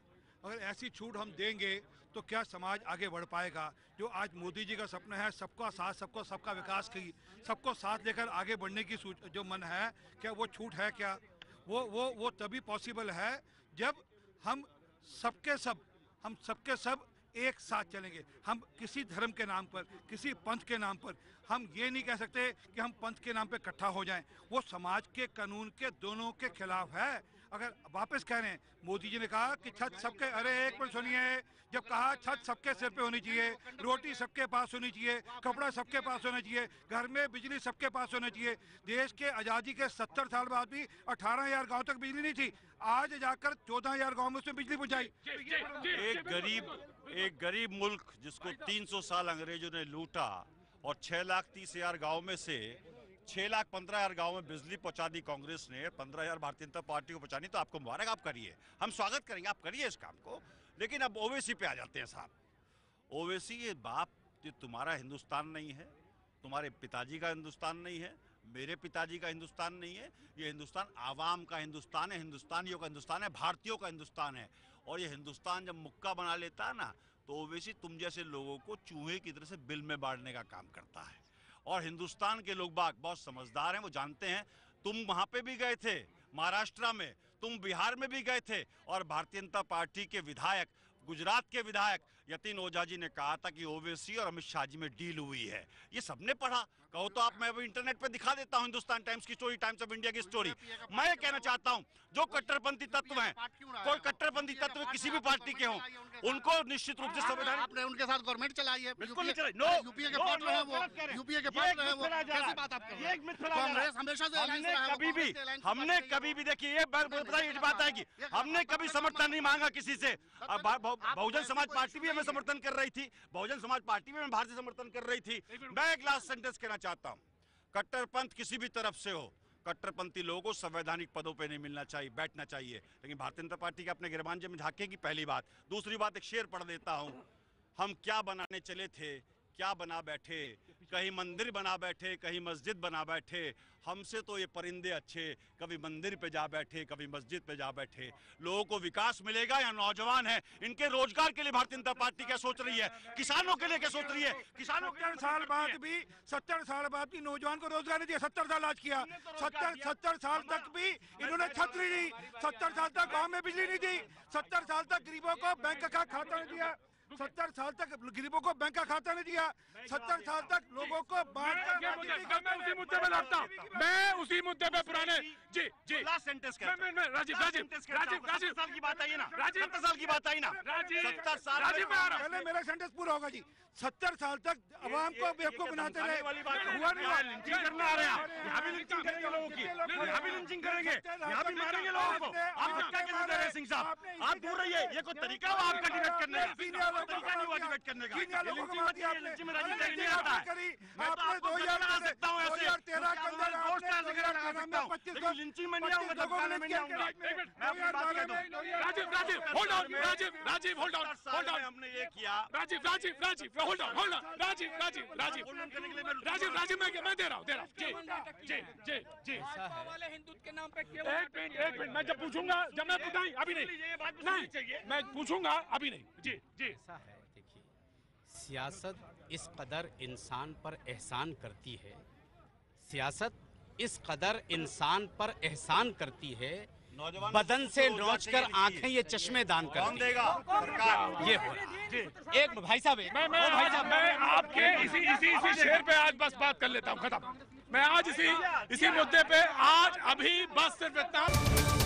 अगर ऐसी छूट हम देंगे तो क्या समाज आगे बढ़ पाएगा? जो आज मोदी जी का सपना है सबका साथ, सबका विकास की, सबको साथ लेकर आगे बढ़ने की जो मन है, क्या वो छूट है? क्या वो तभी पॉसिबल है जब हम सबके सब एक साथ चलेंगे। हम किसी धर्म के नाम पर, किसी पंथ के नाम पर हम ये नहीं कह सकते कि हम पंथ के नाम पे इकट्ठा हो जाएं। वो समाज के कानून के दोनों के खिलाफ है। अगर वापस कह रहे हैं, मोदी जी ने कहा कि छत सबके, अरे एक मिनट सुनिए, जब कहा छत सबके सिर पे होनी चाहिए, रोटी सबके पास होनी चाहिए, कपड़ा सबके पास होना चाहिए, घर में बिजली सबके पास होना चाहिए। देश के आज़ादी के 70 साल बाद भी 18,000 गाँव तक बिजली नहीं थी, आज जाकर 14,000 गाँव में उसमें बिजली पहुँचाई। एक गरीब मुल्क जिसको 300 साल अंग्रेजों ने लूटा और 6,30,000 गाँव में से 6,15,000 गाँव में बिजली पहुंचा दी कांग्रेस ने, 15,000 भारतीय जनता पार्टी को पहुंचानी, तो आपको मुबारक, आप करिए, हम स्वागत करेंगे, आप करिए इस काम को। लेकिन अब ओवैसी पे आ जाते हैं साहब। ओवैसी ये बाप, ये तुम्हारा हिंदुस्तान नहीं है, तुम्हारे पिताजी का हिंदुस्तान नहीं है, मेरे पिताजी का हिंदुस्तान नहीं है, ये हिंदुस्तान आवाम का हिंदुस्तान है, हिंदुस्तानियों का हिंदुस्तान है, भारतीयों का हिंदुस्तान है। और ये हिंदुस्तान जब मुक्का बना लेता है ना, तो ओवैसी तुम जैसे लोगों को चूहे की तरह से बिल में बांटने का काम करता है। और हिंदुस्तान के लोग बाग बहुत समझदार हैं, वो जानते हैं। तुम वहां पे भी गए थे महाराष्ट्र में, तुम बिहार में भी गए थे, और भारतीय जनता पार्टी के विधायक, गुजरात के विधायक यतीन ओझा जी ने कहा था कि ओवैसी और अमित शाह जी में डील हुई है। ये सबने पढ़ा, कहो तो आप, मैं अभी इंटरनेट पे दिखा देता हूं, हिंदुस्तान टाइम्स की स्टोरी, टाइम्स ऑफ इंडिया की स्टोरी। मैं ये कहना चाहता हूं, जो कट्टरपंथी तत्व हैं, कोई कट्टरपंथी तत्व किसी भी पार्टी के हों, उनको निश्चित रूप से संवैधानिक, आपने उनके साथ गवर्नमेंट चलाई है, बिल्कुल नहीं चलाई। नो, यूपीए के पार्ट रहे वो, यूपीए के पार्ट रहे वो, कैसी बात आप कर रहे हैं? कांग्रेस हमेशा से हमने कभी भी देखिए, ये बात है कि हमने कभी समर्थन नहीं मांगा किसी से। बहुजन समाज पार्टी भी हमें समर्थन कर रही थी, बहुजन समाज पार्टी भी हमें भारतीय समर्थन कर रही थी। मैं एक लास्ट सेंटेंस कहना चाहता हूं, कट्टरपंथ किसी भी तरफ से हो, कट्टरपंथी लोगों को संवैधानिक पदों पे नहीं मिलना चाहिए, बैठना चाहिए। लेकिन भारतीय जनता पार्टी के अपने गिरबान में झांकेगी, पहली बात। दूसरी बात, एक शेर पढ़ देता हूं, हम क्या बनाने चले थे, क्या बना बैठे, कहीं मंदिर बना बैठे, कहीं मस्जिद बना बैठे, हमसे तो ये परिंदे अच्छे, कभी मंदिर पे जा बैठे, कभी मस्जिद पे जा बैठे। लोगों को विकास मिलेगा या नौजवान है, इनके रोजगार के लिए भारतीय जनता पार्टी क्या सोच रही है, किसानों के लिए क्या सोच रही है? किसानों 70 साल बाद भी नौजवान को रोजगार नहीं दिया, 70 साल आज किया, 70 साल तक भी इन्होंने छत नहीं दी, 70 साल तक गाँव में बिजली नहीं दी, 70 साल तक गरीबों को बैंक का खाता नहीं दिया, 70 साल तक गरीबों को बैंक का खाता नहीं दिया, 70 साल तक लोगों को मैं उसी मुद्दे पे लड़ता हूं, मैं उसी मुद्दे पे पुराने जी लास्ट सेंटेंस राजीव साल की बात आई ना, 70 साल की बात आई ना, 70 साल पहले मेरा सेंटेंस पूरा होगा जी। 70 साल तक अवाम को बेवकूफ बनाते रहे, हुआ नहीं, लिंचिंग करना आ रहे हैं, यहाँ भी लिंचिंग करेंगे लोगों की, यहाँ भी लिंचिंग करेंगे, यहाँ भी मारेंगे लोगों को। आप क्या कहते रहे सिंह साहब, आप दूर रहिए, ये कोई तरीका हुआ आपका डिबेट करने का? तरीका नहीं हुआ डिबेट करने का। लिंचिंग में राजीव नहीं आता है, मैं तो आपको बता सकता हूँ ऐसे, पोस्ट ऐसे करा सकता हूँ, लेकिन लिंचिंग में नहीं आऊंगा, दबकाने में नहीं आऊंगा। मैं अपनी बात कह दूं, राजीव होल्ड ऑन, हमने ये किया, राजीव होल्ड ऑन, राजीव मैं दे रहा हूँ जी वाले हिंदुत्व के नाम पे एक मिनट मैं जब पूछूंगा, जब मैं नहीं अभी नहीं, मैं पूछूंगा अभी नहीं जी। ऐसा है, देखिए, सियासत इस कदर इंसान पर एहसान करती है, सियासत इस कदर इंसान पर एहसान करती है, बदन से नोचकर आंखें ये चश्मे दान करती है। ये हो रहा। एक भाई साहब, मैं आपके इसी शेर पे आज बस बात कर लेता हूँ, खत्म। मैं आज इसी मुद्दे पे आज अभी बस सिर्फ इतना